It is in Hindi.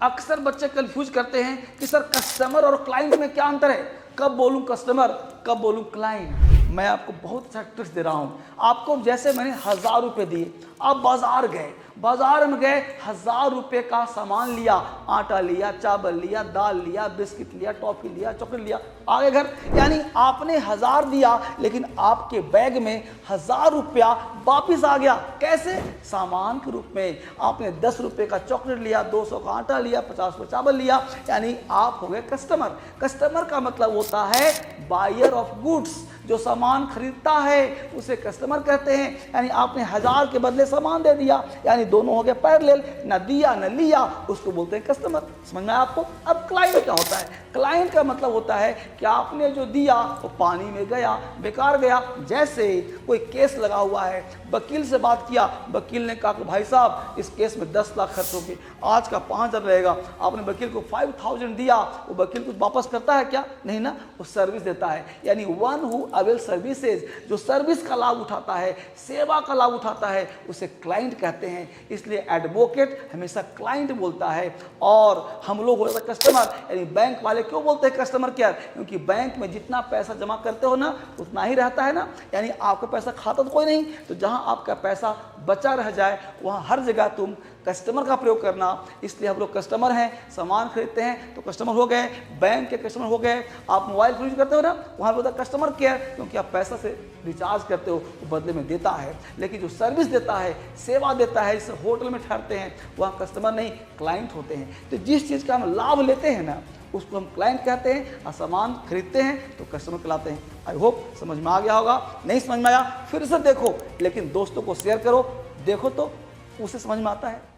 अक्सर बच्चे कंफ्यूज करते हैं कि सर कस्टमर और क्लाइंट में क्या अंतर है, कब बोलूं कस्टमर कब बोलूं क्लाइंट। मैं आपको बहुत अच्छा ट्रिक्स दे रहा हूं। आपको जैसे मैंने 1000 रुपये दिए, आप बाजार में गए 1000 रुपये का सामान लिया, आटा लिया, चावल लिया, दाल लिया, बिस्किट लिया, टॉफी लिया, चॉकलेट लिया, आगे घर। यानी आपने 1000 दिया लेकिन आपके बैग में 1000 रुपया वापिस आ गया। कैसे? सामान के रूप में। आपने 10 रुपये का चॉकलेट लिया, 200 का आटा लिया, 50 का चावल लिया, यानी आप हो गए कस्टमर। कस्टमर का मतलब होता है बायर ऑफ गुड्स। जो सामान खरीदता है उसे कस्टमर कहते हैं। यानी आपने 1000 के बदले सामान दे दिया, यानी दोनों हो गए पैरेलल, न दिया न लिया, उसको बोलते हैं कस्टमर। समझ में आया आपको? अब क्लाइंट क्या होता है? क्लाइंट का मतलब होता है कि आपने जो दिया वो पानी में गया, बेकार गया। जैसे कोई केस लगा हुआ है, वकील से बात किया, वकील ने कहा कि भाई साहब इस केस में 10 लाख खर्च होंगे, आज का 5000 रहेगा। आपने वकील को 5000 दिया, वो वकील कुछ वापस करता है क्या? नहीं ना, वो सर्विस देता है। यानी वन हु अवेल सर्विसेज, जो सर्विस का लाभ उठाता है, सेवा का लाभ उठाता है, उसे क्लाइंट कहते हैं। इसलिए एडवोकेट हमेशा क्लाइंट बोलता है और हम लोग होता है कस्टमर। यानी बैंक वाले क्यों बोलते हैं कस्टमर केयर? क्योंकि बैंक में जितना पैसा जमा करते हो ना उतना ही रहता है ना। यानी आपका पैसा खाता तो कोई नहीं, तो जहां आपका पैसा बचा रह जाए वहां हर जगह तुम कस्टमर का प्रयोग करना। इसलिए हम लोग कस्टमर हैं, सामान खरीदते हैं तो कस्टमर हो गए, बैंक के कस्टमर हो गए। आप मोबाइल यूज करते हो ना, वहाँ पे होता है कस्टमर केयर, क्योंकि आप पैसा से रिचार्ज करते हो, वो बदले में देता है। लेकिन जो सर्विस देता है, सेवा देता है, इस होटल में ठहरते हैं, वहाँ कस्टमर नहीं क्लाइंट होते हैं। तो जिस चीज़ का हम लाभ लेते हैं ना उसको हम क्लाइंट कहते हैं, और सामान खरीदते हैं तो कस्टमर कहलाते हैं। आई होप समझ में आ गया होगा। नहीं समझ में आया फिर से देखो, लेकिन दोस्तों को शेयर करो, देखो तो उसे समझ में आता है।